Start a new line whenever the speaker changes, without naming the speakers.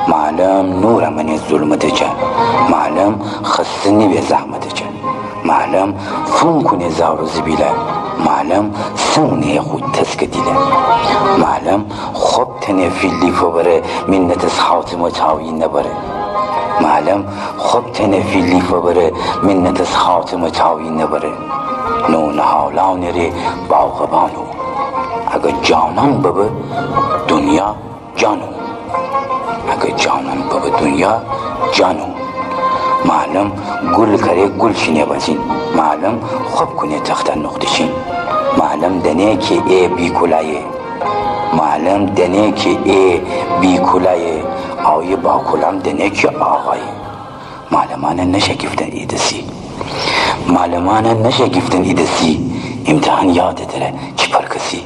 معلم نور من ظلمت جن معلم خستنی به زحمت جن معلم فون کنه زار و زبیله معلم سنه خود تسک دیله معلم خوب تنه فیلی فبره منت از خاتم چاوی نبره معلم خوب تنه فیلی فبره منت از خاتم چاوی نبره نون حالان ری باغبانو اگه جانان ببه دنیا جانو اگه جانان ببه دنیا جانو معلم گل کره گل شینه بچین معلم خوب کنه تختن نقطشین معلم دنه که ای بی کلایه معلم دنه که ای بی کلایه آیه با کلام دنه که آقایه معلمان نشگفتن ایدسی معلمان نشگفتن ایدسی امتحان یاد داره چی پر کسی